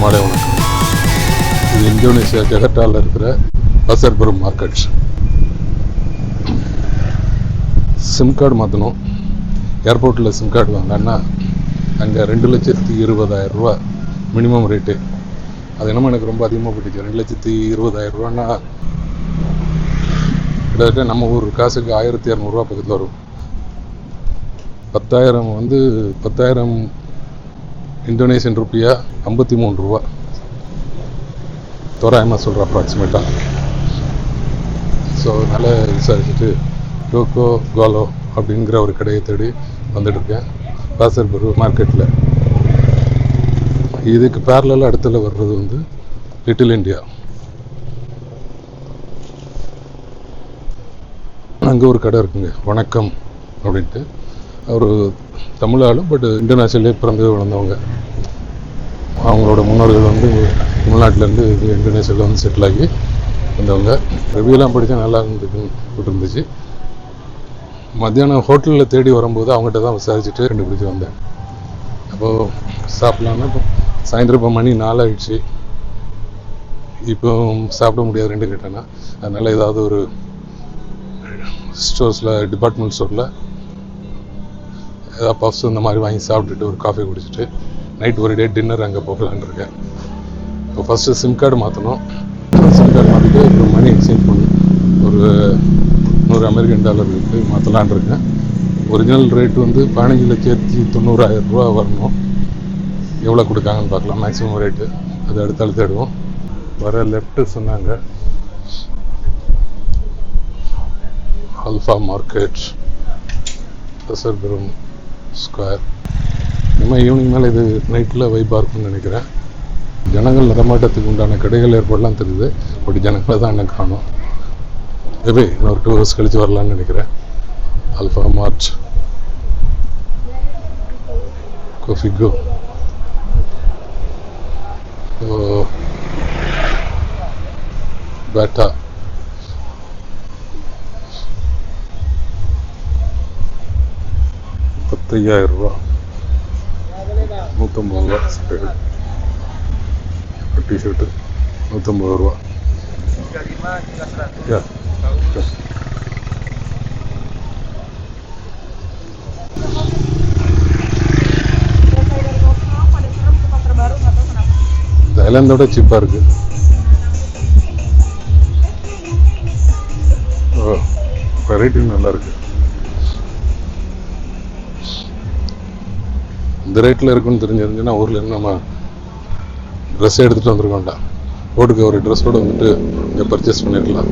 மாலை வணக்கம். இது இந்தோனேஷியா ஜகர்த்தாவில் இருக்கிற பசர் பெரும் மார்க்கெட். சிம் கார்டு மாற்றணும். ஏர்போர்ட்டில் சிம் கார்டு வாங்கினா அங்கே 2,20,000 மினிமம் ரேட்டு. அது என்னமோ எனக்கு ரொம்ப அதிகமாக போட்டுச்சு. 2,20,000 கிட்டத்தட்ட நம்ம ஊர் காசுக்கு 1,200 பக்கத்தில் வரும். 10,000 இந்தோனேஷியன் ருப்பியா 53 தோராயமாக சொல்கிறேன், அப்ராக்சிமேட்டாக. ஸோ அதனால் விசாரிச்சுட்டு டோக்கோ கோலோ அப்படிங்கிற ஒரு கடையை தேடி வந்துட்டுருக்கேன் பாசர் பெரு மார்க்கெட்டில். இதுக்கு பேரலில் அடுத்துல வர்றது லிட்டில் இண்டியா. அங்கே ஒரு கடை இருக்குங்க, வணக்கம் அப்படின்ட்டு. ஒரு தமிழ் ஆளும், பட் இன்டர்நேஷ்னல்லே பிறந்து வளர்ந்தவங்க. அவங்களோட முன்னோர்கள் தமிழ்நாட்டிலேருந்து இந்தோனேஷியாவில் செட்டில் ஆகி வந்தவங்க. ரிவ்யூலாம் படித்தா நல்லா இருந்துச்சு. மத்தியானம் ஹோட்டலில் தேடி வரும்போது அவங்ககிட்ட தான் விசாரிச்சுட்டு கண்டுபிடிச்சி வந்தேன். அப்போது சாப்பிட்லான்னா இப்போ சாயந்தரம் இப்போ மணி 4 ஆகிடுச்சு. இப்போ சாப்பிட முடியாது 2 கேட்டேன்னா. அதனால் ஏதாவது ஒரு ஸ்டோர்ஸில், டிபார்ட்மெண்ட் ஸ்டோரில் ஏதாவது பஃப்ஸ் இந்த மாதிரி வாங்கி சாப்பிட்டுட்டு ஒரு காஃபி குடிச்சிட்டு நைட் ஒரு டே டின்னர் அங்கே போகலான்னு இருக்கேன். இப்போ ஃபஸ்ட்டு சிம் கார்டு மாற்றணும். சிம் கார்டு மாற்றிட்டு இப்போ மணி எக்ஸ்சேஞ்ச் பண்ணணும். ஒரு $100 இருக்குது, மாற்றலான் இருக்கேன். ஒரிஜினல் ரேட் 15,90,000 வரணும். எவ்வளோ கொடுக்காங்கன்னு பார்க்கலாம். மேக்ஸிமம் ரேட்டு அது அடுத்தாலும் தேடுவோம். வர லெஃப்ட்டு சொன்னாங்க அல்ஃபா மார்க்கெட், பசர் பெரும் ஸ்கொயர். இனிமேல் ஈவினிங் மேலே இது நைட்டில் வைப்பாக இருக்கும்னு நினைக்கிறேன். ஜனங்கள் நடமாட்டத்துக்கு உண்டான கடைகள் ஏற்பாடெலாம் தெரியுது, பட் ஜனங்களை தான் என்ன காணும். இன்னொரு 2 hours கழித்து வரலான்னு நினைக்கிறேன். அல்ஃபா மார்ட், கோஃபிகோ, பேட்டா, $10,000, $150 டிஷர்ட்டு $150. தாய்லாந்தோட சீப்பாக இருக்கு. வெரைட்டி நல்லா இருக்கு. இந்த ரேட்டில் இருக்குன்னு தெரிஞ்சிருந்துச்சுன்னா ஊரில் இருந்து நம்ம ட்ரெஸ்ஸை எடுத்துகிட்டு வந்துருக்கோம்டா. போட்டுக்க ஒரு ட்ரெஸ்ஸோடு இங்கே பர்ச்சேஸ் பண்ணிடலாம்.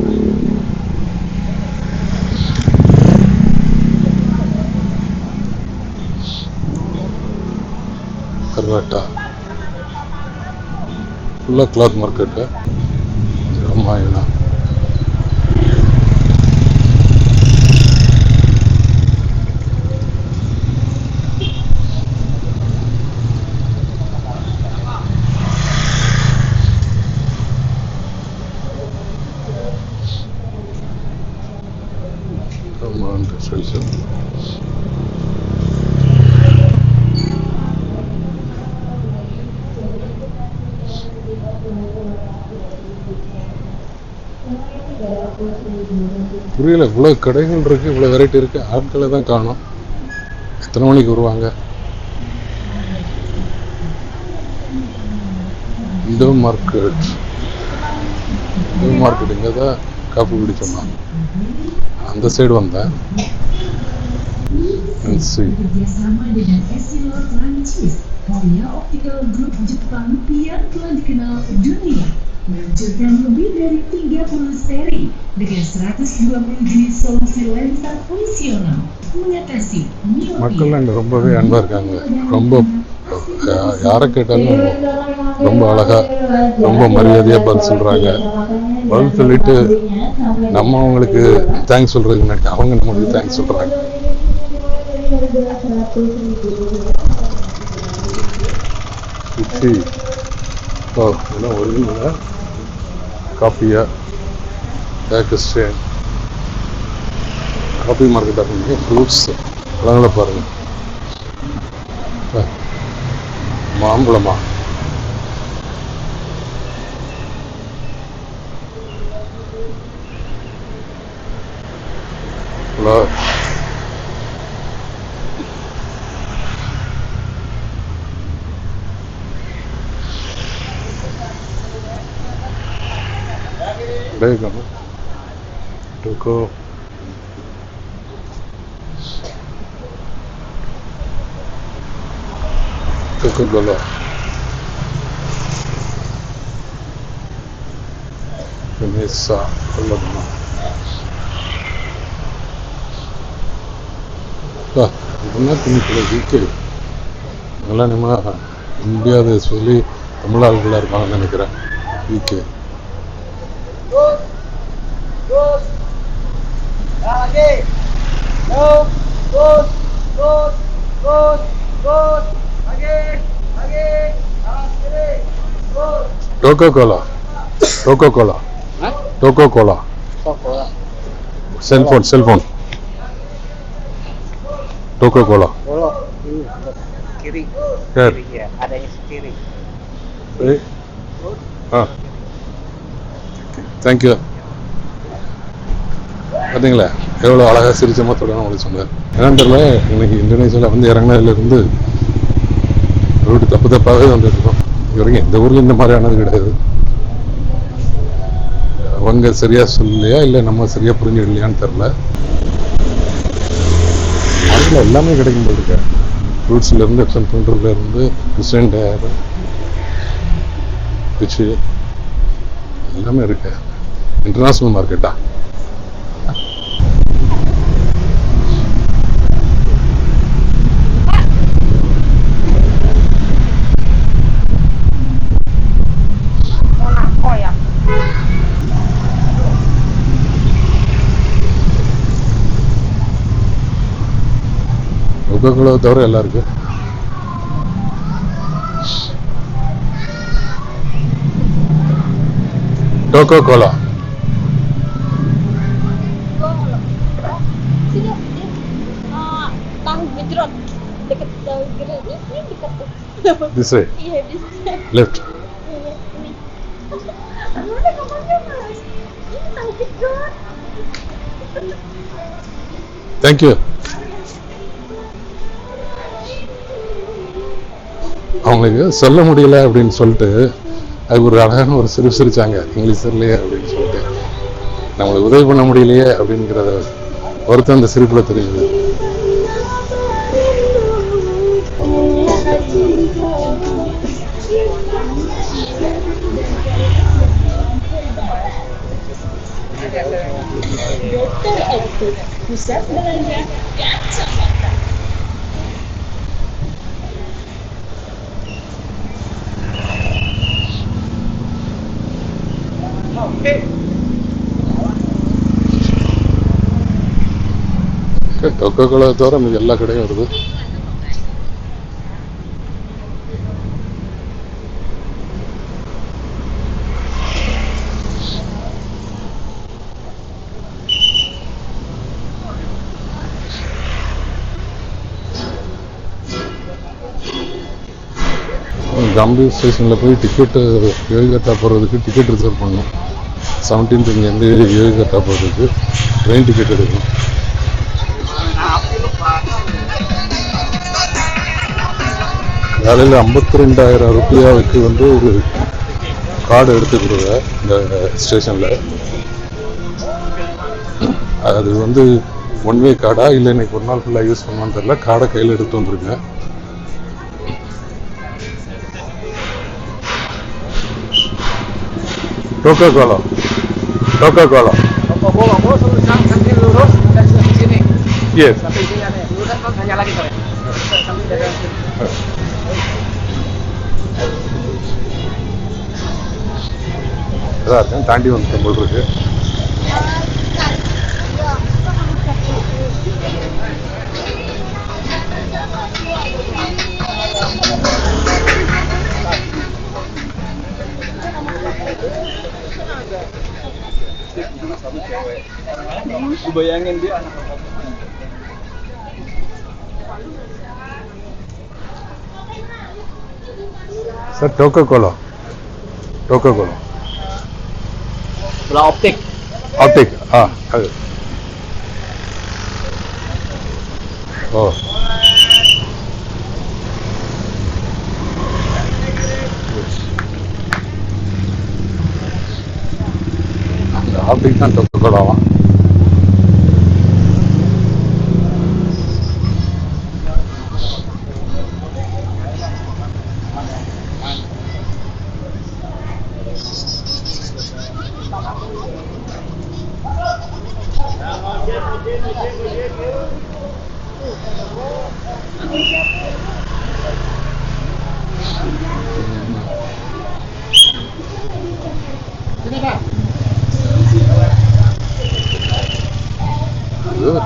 கர்நாட்டா ஃபுல்லாக கிளாத் மார்க்கெட்டு. ராமாயணா, புரியல. இவ்வளோ கடைகள் இருக்குது, இவ்வளோ வெரைட்டி இருக்குது, ஆட்களை தான் காணும். எத்தனை மணிக்கு வருவாங்க? இந்தோ மார்க்கெட் இங்கே தான் காஃபி குடிச்சோம்னா அந்த சைடு வந்தேன். Bekerjasama dengan Essilor Prancis, karya optical grup Jepang yang telah dikenal dunia, meluncurkan lebih dari 30 seri dengan 120 jenis solusi lensa fungsional mengatasi miopia. மக்கள் அங்கே ரொம்பவே அன்பாக இருக்காங்க. ரொம்ப யாரை கேட்டாலும் ரொம்ப அழகாக, ரொம்ப மரியாதையாக பதில் சொல்கிறாங்க. பதில் சொல்லிட்டு நம்ம அவங்களுக்கு தேங்க்ஸ் சொல்கிறதுக்கு முன்னாடி அவங்க நம்மளுக்கு தேங்க்ஸ் சொல்கிறாங்க. இதெல்லாம் ஒரிஜினலாக காஃபியா, பேக்கஸ்டேன், காஃபி மார்க்கெட்டாக இருந்தீங்க. ஃப்ரூட்ஸ் பழங்களை பாருங்கள். மாம்பழமா hello Coco Coca-Cola Vanessa Colonna இதெல்லாம் திணிக்கிற வீக்கு அதெல்லாம் நம்ம இந்தியாவை சொல்லி தமிழ் ஆளுகளாக இருப்பாங்கன்னு நினைக்கிறேன் week Coca-Cola Coca-Cola cell phone Coca-Cola kiri Ker. kiri ya ada yang kiri thank you பார்த்தீங்களா எவ்வளோ அழகாக சிரிச்ச மொத்தோட உங்களுக்கு சொன்னேன் என்னன்னு தெரியல இன்னைக்கு இந்தோனேஷியாவில் வந்து இறங்கினதுலேருந்து ரூட்டு தப்பாகவே வந்துட்டு இருக்கோம் இது வரைக்கும் எந்த ஊரில் இந்த மாதிரியானது கிடையாது அவங்க சரியாக சொல்லலையா இல்லை நம்ம சரியாக புரிஞ்சுக்கலையான்னு தெரில அதில் எல்லாமே கிடைக்கும் போது இருக்க ஃப்ரூட்ஸ்லேருந்து எக்ஸன் பண்ணுறதுலேருந்து கிறிஸ்டியன் டயர் பிச்சு எல்லாமே இருக்கு இன்டர்நேஷ்னல் மார்க்கெட்டா Coca-Cola தவிர எல்லாம் இருக்கு Coca-Cola Tahu gejrot dekat tahu gejrot ini dekat this way iya bisa left ini ada kamarnya mas ini tahu gejrot thank you அவங்களுக்கு சொல்ல முடியல அப்படின்னு சொல்லிட்டு அது ஒரு அழகான ஒரு சிரிச்சாங்க இங்கிலீஷ் இல்லையே அப்படின்னு சொல்லிட்டு நம்மளுக்கு உதவி பண்ண முடியலையே அப்படிங்கிறத ஒருத்தர் அந்த சிரிப்புல தெரியுது Dokter Optik pusat belanja kacamata. Coca-Cola தவிர மீதி எல்லா கடையும் வருது கம்பி ஸ்டேஷனில் போய் டிக்கெட்டு யோகிகட்டா போகிறதுக்கு டிக்கெட் ரிசர்வ் பண்ணணும் 17th இங்கேருந்து யோகிகட்டா போகிறதுக்கு ட்ரெயின் டிக்கெட் எடுக்கணும் காலையில் 52,000 ரூபாய்க்கு வந்து ஒரு கார்டு எடுத்துக்கிறத இந்த ஸ்டேஷனில் அது வந்து ஒன் வே கார்டா இல்லை இன்னைக்கு ஒரு நாள் ஃபுல்லாக யூஸ் பண்ணுவான்னு தெரியல கார்டை கையில் எடுத்து வந்துருங்க Coca-Cola Coca-Cola bos sambil lurus dan sampai sini yes sampai sini ada lurus kan hanya lagi tuh sampai dari அதான் தாண்டி வந்து போல் இருக்கு bayangin dia anak Sir, Coca-Cola bola optik optik அது ஓ, அந்த ஆப்டிக் தான் தொக்கோலாவா?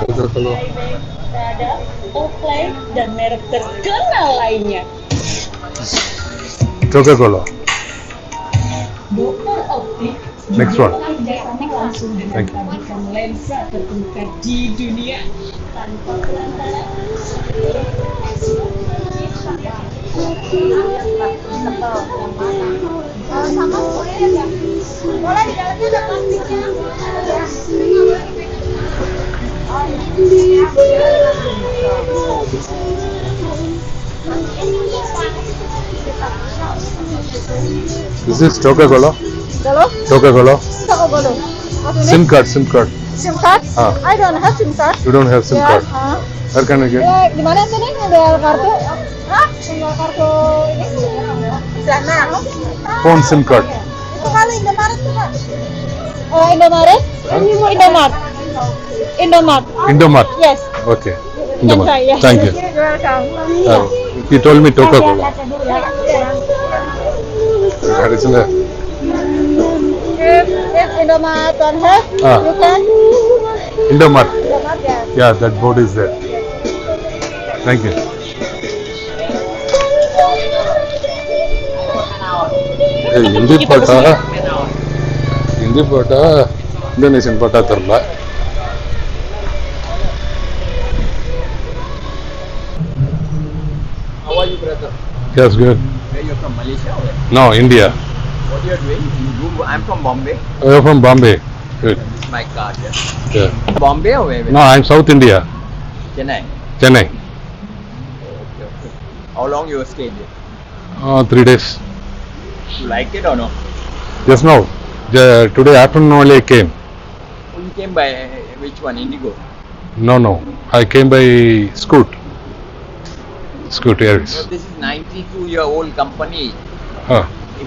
Coca-Cola. Ada Oakley dan merek terkenal lainnya. Coca-Cola. Dokter Optik Next one. kerjasama langsung dengan Thank you. pabrikan lensa terkemuka di dunia. Tanpa perantara. Sama boleh ya? Boleh di dalamnya ada plastiknya. This is Coca-Cola. Halo? Coca-Cola. Coca-Cola. SIM card. SIM card? Ah. I don't have SIM card. You don't have SIM Ya, card. Where can I get? Ya, di mana sini ada kartu? Hah? Tinggal kartu ini di sana. Phone SIM card. Itu kali Indomaret tuh, Pak. Indomaret? Indomart. Indomart. Indomart. Yes. Okay. Can Indomart. try, yeah. Thank you. You're welcome. He told me Coca-Cola. Additional. If Indomart don't have, Ah. you can Indomart. Indomart, yes. Yeah, that board is there. Thank you. Hey, Hindi பாட்டா Indonesian பாட்டா தெரியல. How are you, brother? Yes, good. Where you from, Malaysia? Or No, India. what you are doing? I'm from Bombay. You're from Bombay. Good. This is my card. Yeah. Yeah. Bombay or where? No, I'm South India. Chennai. Chennai. Okay, okay. How long you stayed here? 3 days. You like it or no? Just now. Today afternoon only I came. You came by which one? Indigo. No. I came by Scoot. Scoot Airways. So this is 92-year-old company.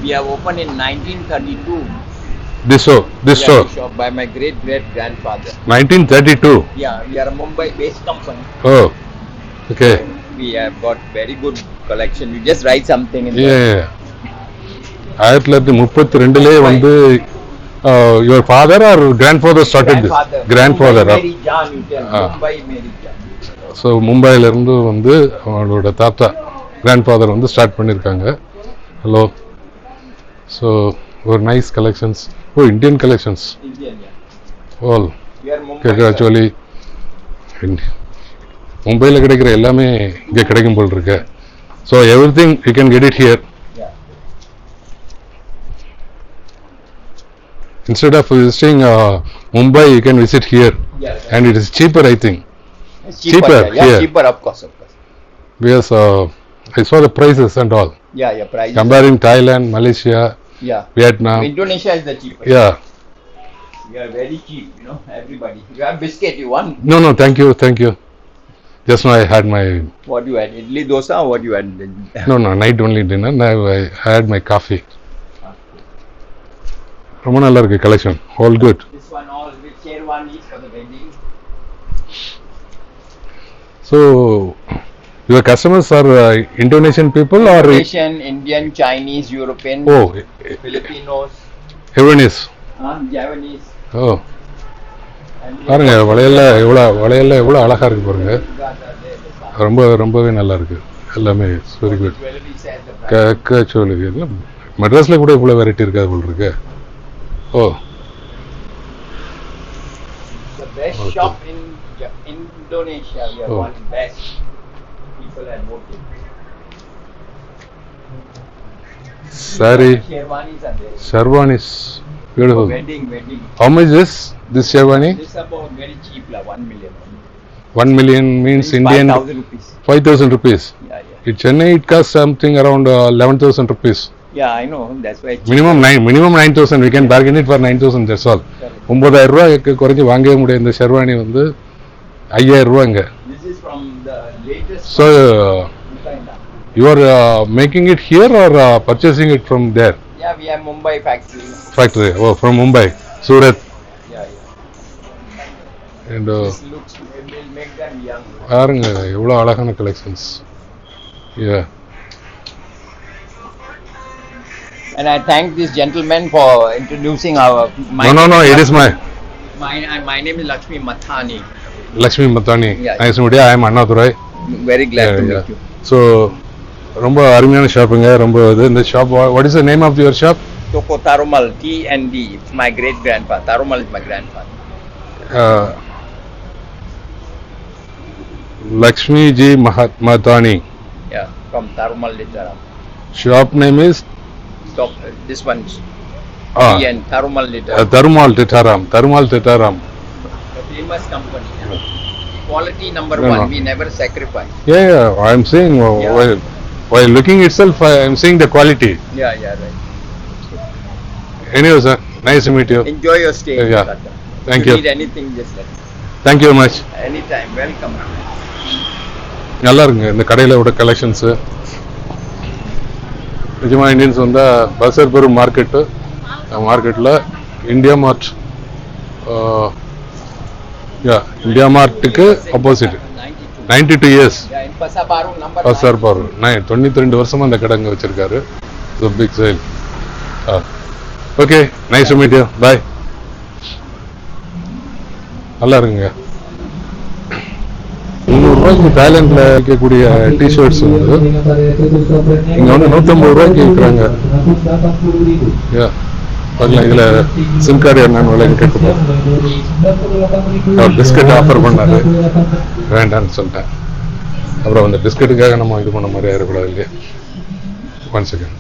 We have opened in 1932. This Yeah, show. shop by my great-great-grandfather. 1932. Yeah, we are a Mumbai-based company. Oh. Okay. We have got very good collection. You just write something in there. Yeah. 1932 வந்து your father or grandfather started this? Grandfather. Mary Jan, you tell. Ah. Mumbai Mary Jan. So மும்பைல இருந்து வந்து அவங்களோட தாத்தா grandfather வந்து start பண்ணியிருக்காங்க. Hello. So ஒரு nice collections. Oh, Indian collections. Indian, yeah. All We are Mumbai. Actually மும்பையில் கிடைக்கிற எல்லாமே இங்கே கிடைக்கும் போல் இருக்கு. So everything you can get it here. Yeah. Instead of visiting Mumbai, you can visit here. Yeah. And it is cheaper, I think. It's Cheaper, yeah, yeah. cheaper, of course. Because I saw the prices and all. Yeah, yeah, price. Comparing Thailand, Malaysia, Yeah. Vietnam. Indonesia is the cheapest. Yeah. We are very cheap, you know, everybody. You have biscuit, you want? No, thank you. Just now I had my, What you had? Idli dosa or what you had? no, night only dinner. Now I had my coffee. ரொம்ப நல்லா இருக்கு collection. All good. This one all with sherwanis for the wedding. So, your customers are Indonesian people or? Indonesian, Indian, Chinese, European, Oh, Filipinos, everyone is. Javanese. Oh, And பாருங்க வளையல்ல எவ்வளோ அழகா இருக்கு பாருங்க. ரொம்பவே நல்லா இருக்கு எல்லாமே. Very good. jewelry says the price. Actually மெட்ராஸ்ல கூட இவ்வளோ வெரைட்டி இருக்காது போல் இருக்கு. ஓ, The best shop in Indonesia. We are Oh. one best. People have voted. saree, Sherwanis are there. sherwanis, beautiful. Wedding. How much is this sherwani? This is about very cheap, 1 million. 1 million means Indian 5,000 rupees. 5,000 rupees. Yeah. In Chennai, it costs something around 11,000 rupees. Yeah, I know. That's why. Minimum 9,000. We can bargain it for 9,000. That's all. 9,000 ரூபாய்க்கு குறைஞ்சி வாங்கவே முடியாது. இந்த ஷெர்வானி வந்து 5,000 ரூபாய்ங்க. This is from the latest. So you are making it here or purchasing it from there? Yeah, we have Mumbai factory. Factory. Oh, from Mumbai, Surat. Yeah. And This looks will make them young. பாருங்க எவ்வளோ அழகான collections. Yeah. And I thank this gentleman for introducing our. No. It is my name is Lakshmi Mathani. Lakshmi Mathani. Yeah. Nice to meet you. I am Annadurai. Very glad to meet you. So ரொம்ப அருமையான ஷாப்புங்க. ரொம்ப இது இந்த shop. What is the name of your shop? Toko Tarumal, TND. It's my great grandfather. Tarumal is my grandfather. Lakshmi Ji Mathani. Yeah, from Tarumal Litaram. Shop name is Stop. This one. TN Tarumal Litaram. Tarumal Titaram. A famous company. Yeah. Quality number No, 1. no. We never sacrifice. Yeah. I am saying while looking itself, I am seeing the quality. Yeah, right. Anyway, sir, nice to meet you. Enjoy your stay. Yeah. Tata. Thank If you. Need anything, just let me. Thank you very much. know. Anytime. Welcome. நல்லா இருக்குங்க இந்த கடையில் விட collections. நிஜமாக Indians வந்தால் பசர் பெரும் மார்க்கெட்டில் இந்தியா மார்ட் இந்தியா மார்ட்டுக்கு opposite 92 years Yeah, in Pasabaru number 9. பசார் பாரு 92 வருஷமா அந்த கடை அங்கே வச்சிருக்காரு. Big sale. Okay, nice to meet you. Bye. நல்லா இருக்குங்க. 300 ரூபாய்க்கு தாய்லாண்டில் விற்கக்கூடிய டிஷர்ட்ஸ் வந்து இங்கே வந்து 150 ரூபாய்க்கு விற்கிறாங்க. பார்க்கலாம். இதில் சிம் கார்டு என்னன்னு விலைன்னு கேட்குப்போம். அவர் பிஸ்கட் ஆஃபர் பண்ணாரு, வேண்டான்னு சொல்லிட்டேன். அப்புறம் அந்த பிஸ்கட்டுக்காக நம்ம இது பண்ண மாதிரி ஆயிடக்கூடாது இல்லையா. 1 second.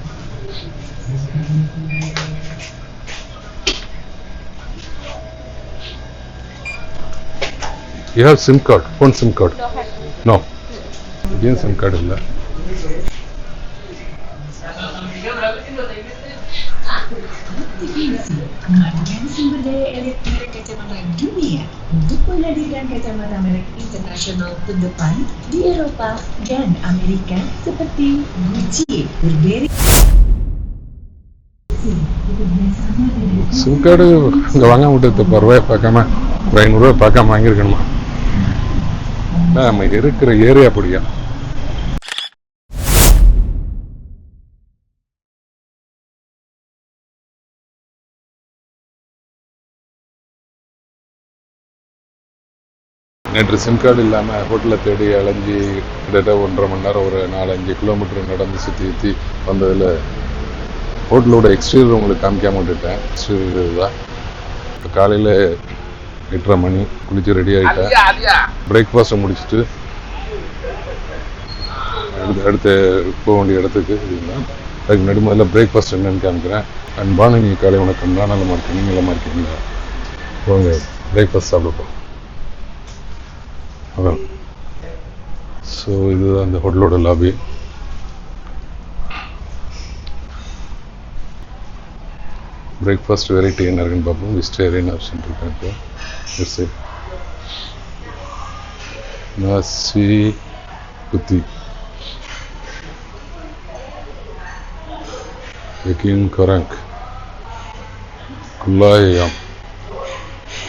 You have SIM card, phone SIM card? No. Indian SIM card illa. Kemajuan sumber daya elektrik kacamata dunia untuk menghadirkan kacamata merek internasional terdepan di Eropa dan Amerika seperti Gucci, Burberry. SIM card இங்கே வாங்க விட்டு 10 ரூபாய் பார்க்காம 500 ரூபாய் பார்க்காம வாங்கியிருக்கணுமா? நம்ம இருக்கிற area அப்படியா. நேற்று சிம் கார்டு இல்லாமல் ஹோட்டலில் தேடி அலைஞ்சி கிட்டத்தட்ட 1.5 மணி நேரம் ஒரு 4-5 கிலோமீட்டர் நடந்து சுற்றி வந்ததில் ஹோட்டலோட எக்ஸ்டீரியர் உங்களுக்கு காமிக்காம விட்டுட்டேன். எக்ஸ்டீரியர் இதுதான். இப்போ காலையில் 8:30 மணி குளிச்சு ரெடி ஆகிட்டேன். பிரேக்ஃபாஸ்ட்டை முடிச்சுட்டு அடுத்து போக வேண்டிய இடத்துக்கு இதுதான். அதுக்கு முன்னாடி முதல்ல பிரேக்ஃபாஸ்ட் என்னன்னு காமிக்கிறேன். அன்பான நீங்கள் காலை வணக்கம். நான் நலமாக இருக்கேன், நீங்கள் நலமாக இருக்கீங்களா? போங்க பிரேக்ஃபாஸ்ட் சாப்பிடுப்போம். அதான். ஸோ இதுதான் அந்த ஹோட்டலோட லாபி. பிரேக்ஃபாஸ்ட் வெரைட்டி என்ன இருக்குன்னு பார்ப்போம். வெஜிடேரியன் ஆப்ஷன் இருக்கேன். இப்போ இட்ஸ் நாசி குத்தி, Yakin Karank, Kulayam,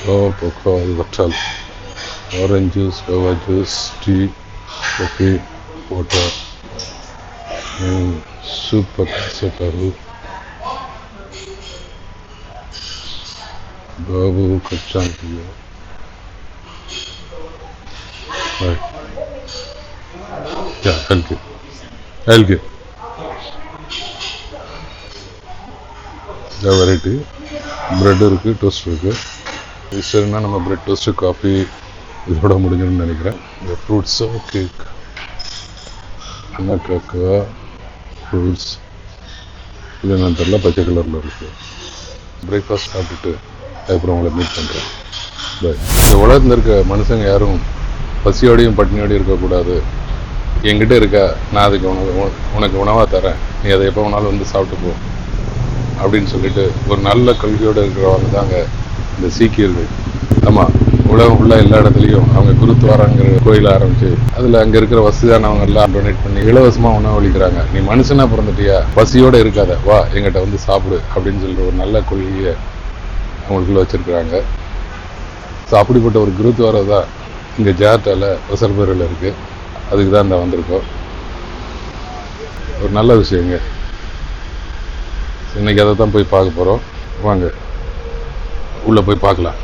Pokal, Vatal, orange juice, guava juice, tea, coffee, water, and soup Setaru, Babu Kachantiya. Right. Yeah, I'll give. இந்த வெரைட்டி ப்ரெட் இருக்குது, டோஸ்ட் இருக்குது. இது சரினா நம்ம ப்ரெட் டோஸ்ட்டு காஃபி இதோட முடிஞ்சுன்னு நினைக்கிறேன். இந்த ஃப்ரூட்ஸு கேக் என்ன காக்கா ஃப்ரூட்ஸ் இது என்னன்னு தெரியல, பச்சை கலரில் இருக்குது. பிரேக்ஃபாஸ்ட் சாப்பிட்டுட்டு அதுக்கப்புறம் உங்களை மீட் பண்ணுறேன். பாய். இந்த உலகத்தில் இருக்க மனுஷங்க யாரும் பசியோடையும் பட்டினியோடையும் இருக்கக்கூடாது, என்கிட்ட இருக்கா, நான் அதுக்கு உனக்கு உணவாக தரேன், நீ அதை எப்போ வேணாலும் வந்து சாப்பிட்டு போ அப்படின்னு சொல்லிட்டு ஒரு நல்ல கொள்கையோடு இருக்கிறவங்க தாங்க இந்த சீக்கியர்கள். ஆமாம், உலகம் ஃபுல்லாக எல்லா இடத்துலையும் அவங்க குருத்வாராங்கிற கோயிலை ஆரம்பிச்சு அதில் அங்கே இருக்கிற வசதியானவங்க எல்லாம் டொனேட் பண்ணி இலவசமாக உணவளிக்கிறாங்க. நீ மனுஷனாக பிறந்துட்டியா, பசியோடு இருக்காத, வா எங்கிட்ட வந்து சாப்பிடு அப்படின்னு சொல்லிட்டு ஒரு நல்ல கொள்கையை அவங்களுக்குள்ள வச்சுருக்குறாங்க. ஸோ அப்படிப்பட்ட ஒரு குருத்வாரா தான் இங்கே ஜார்டாவில் வசல்பரில் இருக்குது. அதுக்கு தான் இந்த வந்திருக்கோம். ஒரு நல்ல விஷயங்க. இன்னைக்கு அதை தான் போய் பார்க்க போகிறோம். வாங்க உள்ளே போய் பார்க்கலாம்.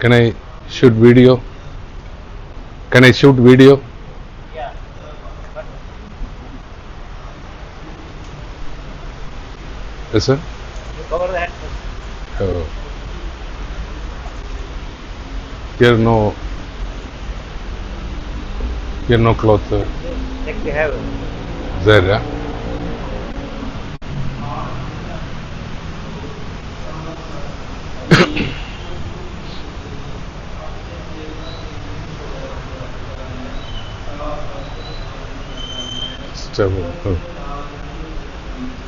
Can I shoot video? Can I shoot video? Yes, sir. Cover the head. Here no cloth. Check the hair. There, yeah.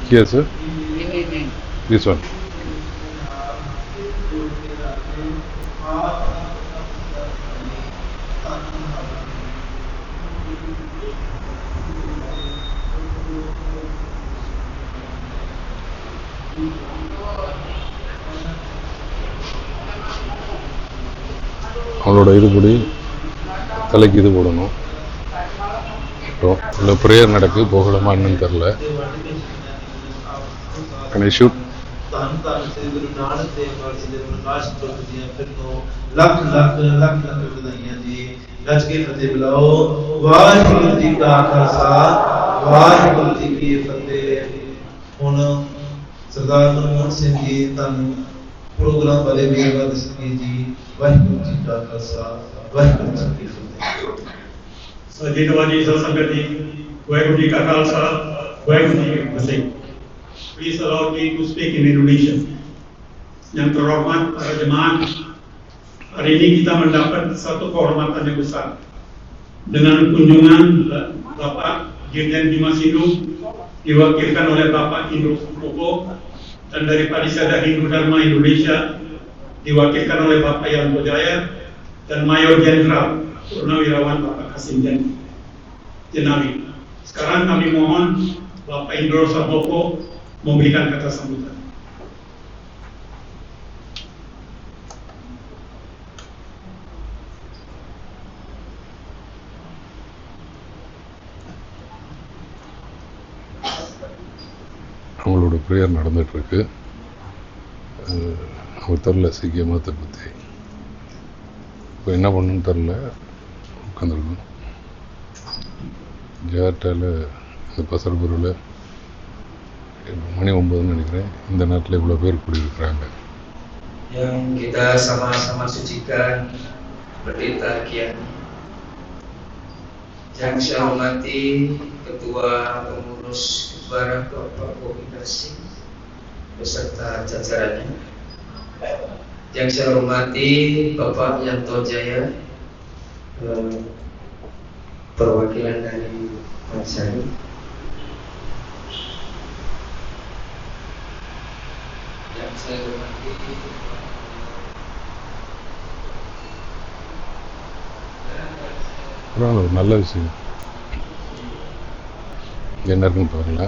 Here, sir. This one. அவளோட இதுபடி தலைக்கு இது போடணும். இல்லை ப்ரேயர் நடக்கு, போகலாமா என்னன்னு தெரில. Can I shoot? ਧੰਨ ਧੰਨ ਸ੍ਰੀ ਗੁਰੂ ਨਾਨਕ ਦੇਵ ਜੀ ਦੇ ਪ੍ਰਕਾਸ਼ ਪੁਰਬ ਦੀਆਂ ਫਿਰ ਤੋਂ ਲੱਖ ਲੱਖ ਲੱਖ ਲੱਖ ਵਧਾਈਆਂ ਜੀ। ਗੱਜ ਕੇ ਫਤਿਹ ਬੁਲਾਓ। ਵਾਹਿਗੁਰੂ ਜੀ ਕਾ ਖਾਲਸਾ, ਵਾਹਿਗੁਰੂ ਜੀ ਕੀ ਫਤਿਹ। ਹੁਣ ਸਰਦਾਰ ਮਨਮੋਹਨ ਸਿੰਘ ਜੀ ਤੁਹਾਨੂੰ ਪ੍ਰੋਗਰਾਮ ਬਾਰੇ ਵੇਰਵਾ ਦੱਸਣਗੇ ਜੀ। ਵਾਹਿਗੁਰੂ ਜੀ ਕਾ ਖਾਲਸਾ, ਵਾਹਿਗੁਰੂ ਜੀ ਕੀ ਫਤਿਹ। ਜਿਤਵਾਜੀ ਸੰਗਤ ਜੀ, ਵਾਹਿਗੁਰੂ ਜੀ ਕਾ ਖਾਲਸਾ, ਵਾਹਿਗੁਰੂ ਜੀ ਕੀ ਫਤਿਹ। Please allow me to speak in Indonesian. Yang terhormat para jemaat, hari ini kita mendapat satu kehormatan yang besar dengan kunjungan Bapak Dirjen Dimas Hindu diwakilkan oleh Bapak Indro Suproko, dan dari Parisada Hindu Dharma Indonesia diwakilkan oleh Bapak Yanto Jaya dan Mayor Jenderal Purnawirawan Bapak Kasim Jenawi. Sekarang kami mohon Bapak Indro Suproko memberikan kata sambutan. அவங்களோட prayer நடந்துகிட்ருக்கு. அவர் தெரில சீக்கிய மதத்தை பற்றி. இப்போ என்ன பண்ணுன்னு தெரில, உட்காந்துருக்கோம். ஜார்டாவில் இந்த பசல்பூரில் மணி 9ன்னு நினைக்கிறேன். இந்த நேரத்தில் இவ்வளோ பேர் கூடியிருக்கிறாங்க. Yang kita sama-sama sucikan pendeta Kian. Yang saya hormati Ketua Pengurus Kebaran Bapak Bobi Kasih beserta jajarannya. Yang saya hormati Bapak Yanto Jaya, perwakilan dari Mansari. Yang saya hormati அப்புறம் ஒரு நல்ல விஷயம் என்ன இருக்குன்னு பாருங்களா.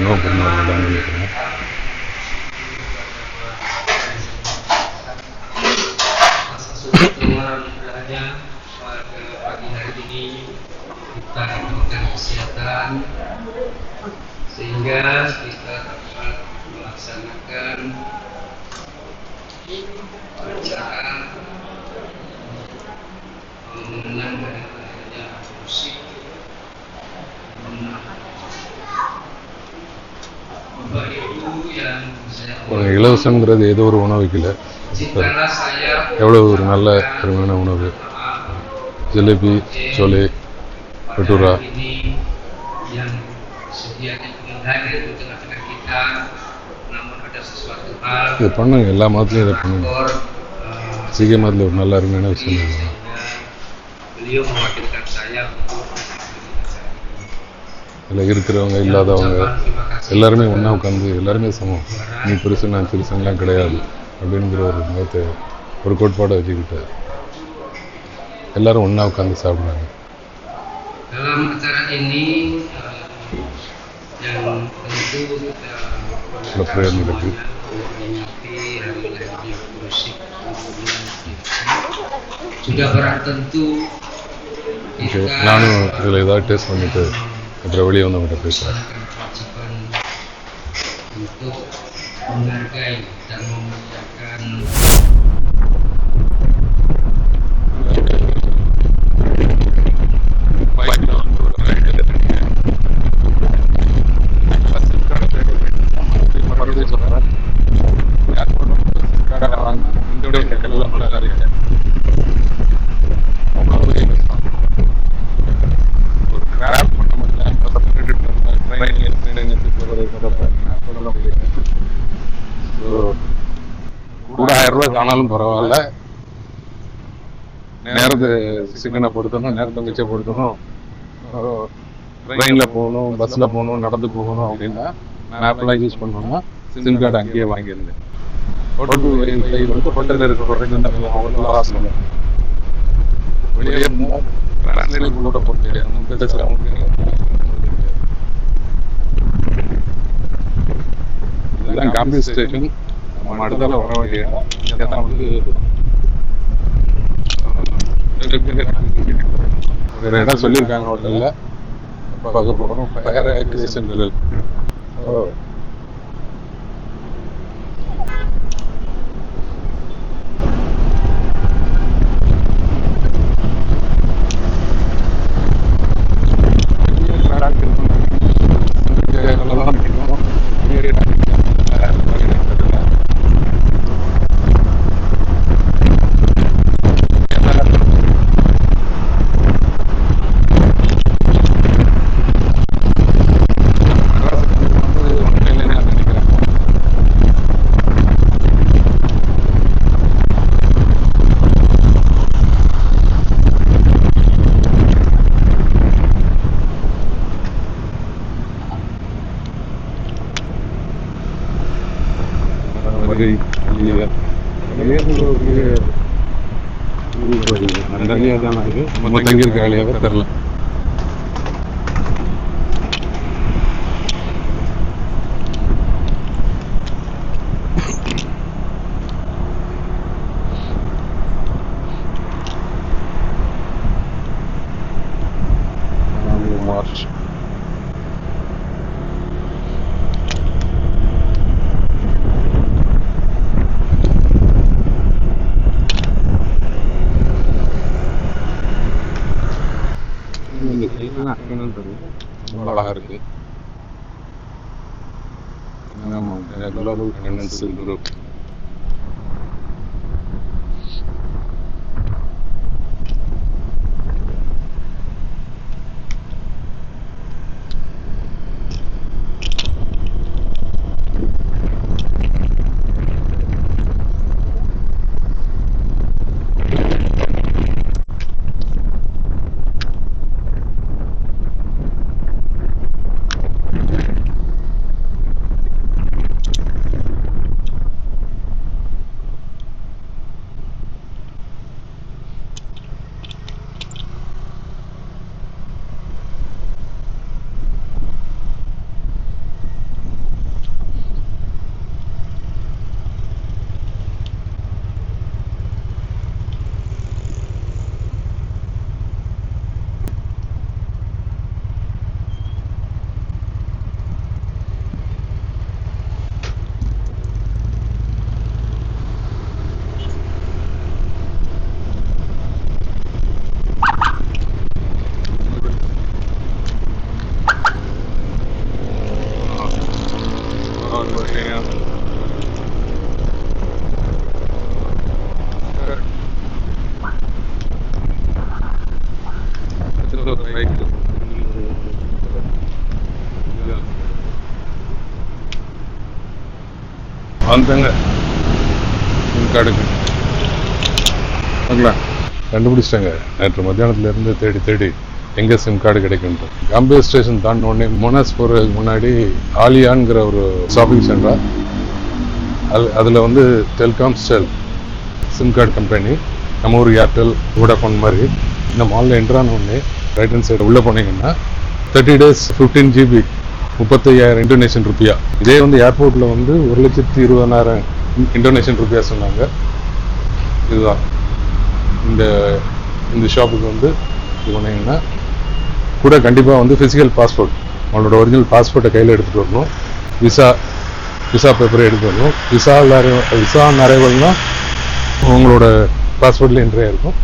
உணவு பண்ணலாம் நினைக்கிறேன். Pada pagi hari ini kita melakukan kesehatan sehingga kita dapat melaksanakan acara mengenang hari lahirnya musik Bapak Ibu yang saya இலவசங்கிறது ஏதோ ஒரு உணவுக்கில்ல, ciptalah saya எவ்வளோ ஒரு நல்ல அருமையான உணவு. Jalebi, chole, bhatura. ini yang sedianya hadir di tengah-tengah kita, namun ada sesuatu hal இது பண்ணுங்க, எல்லா மதத்துலையும் இதை பண்ணுங்க. சீக்கிய மதத்தில் ஒரு நல்ல அருமையான விஷயம் இது. sehingga beliau mewakilkan saya untuk இதில் இருக்கிறவங்க இல்லாதவங்க எல்லாருமே ஒன்றா உட்காந்து எல்லாருமே சமம், நீ பெருசு நான் பெருசுலாம் கிடையாது அப்படிங்கிற ஒரு மதத்தை ஒரு கோட்பாடை வச்சுக்கிட்டார். எல்லாரும் ஒன்றா உட்காந்து சாப்பிட்றாங்க. dalam acara ini yang tentu kita memperingati hari lahirnya musik sudah berat tentu okay, நானும் இதில் ஏதாவது டேஸ்ட் பண்ணிவிட்டு அப்புறம் வெளியே வந்து அவங்கள்ட்ட பேசுகிறேன். kewajiban untuk menghargai dan memuliakan கூட 1000 ரூபாய் ஆனாலும் பரவாயில்ல, நேரத்தை சிக்கனை பொறுத்தணும், நேரத்தை மிச்சப்படுத்தணும், ட்ரெயினில் போகணும், பஸ்ஸில் போகணும், நடந்து போகணும் அப்படின்னா மேப்லாம் யூஸ் பண்ணோம்னா சிம் கார்டு அங்கேயே வாங்கியிருந்தேன். ஹோட்டலில் இருக்கிற அவங்களுக்கு லாஸ் இல்லை. வெளியே டிரான்ஸ்லேட் கூட போக முடியாது. இதுதான் காம்பி ஸ்டேஷன். நம்ம அடுத்தால வர வேண்டிய இடம் வந்து வேற இடம் சொல்லியிருக்காங்க ஹோட்டலில் பார்க்க போகிறோம். ஃபயர் ஆக்டிவேஷன் ரிலல். நம்ம தங்கியிருக்க வேலையாவே தெரில. மார்ச் ரொம்ப அழகா இருக்கு. குரூப் வந்துங்க சிம் கார்டுக்கு ஓகேங்களா, கண்டுபிடிச்சிட்டாங்க. நேற்று மத்தியானத்துலேருந்து தேடி தேடி எங்கே சிம் கார்டு கிடைக்குன்ட்டு. காம்பே ஸ்டேஷன் தாண்டின உடனே மொனாஸ் போகிறதுக்கு முன்னாடி ஆலியான்கிற ஒரு ஷாப்பிங் சென்டர், அதில் வந்து டெல்காம் ஸ்டெல் சிம் கார்டு கம்பெனி, நம்ம ஊர் ஏர்டெல் வோடாஃபோன் மாதிரி. இந்த மாலில் என்ட்ரான உடனே ரைட் ஹேண்ட் சைடு உள்ளே போனீங்கன்னா 30 days 15 GB 35,000 இந்தோனேஷியன் ருப்பியா. இதே வந்து ஏர்போர்ட்டில் வந்து 1,20,000 இந்தோனேஷியன் ருப்பியா சொன்னாங்க. இதுதான் இந்த ஷாப்புக்கு வந்து இது பண்ணீங்கன்னா கூட கண்டிப்பாக வந்து ஃபிசிக்கல் பாஸ்போர்ட், உங்களோட ஒரிஜினல் பாஸ்போர்ட்டை கையில் எடுத்துகிட்டு வரணும். விசா பேப்பரை எடுத்து வரணும். விசா அரைவல்னால் உங்களோட பாஸ்போர்ட்டில் என்ட்ரி ஆகிருக்கும்.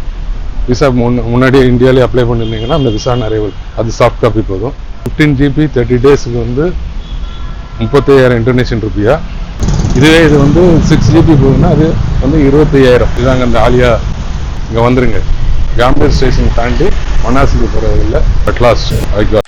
விசா முன்னாடியே இந்தியாவிலே அப்ளை பண்ணியிருந்தீங்கன்னா அந்த விசா அரைவல் அது சாஃப்ட் காப்பி போதும். 15 GB 30 daysக்கு வந்து 35,000 இந்தோனேஷியன் ருப்பியா. இதுவே இது வந்து 6 GB போகுதுன்னா அது வந்து 25,000. இதாங்க அந்த ஆலியா. இங்கே வந்துருங்க, காம்பே ஸ்டேஷன் தாண்டி மனாஸுக்கு போகிறதில்ல. At last I got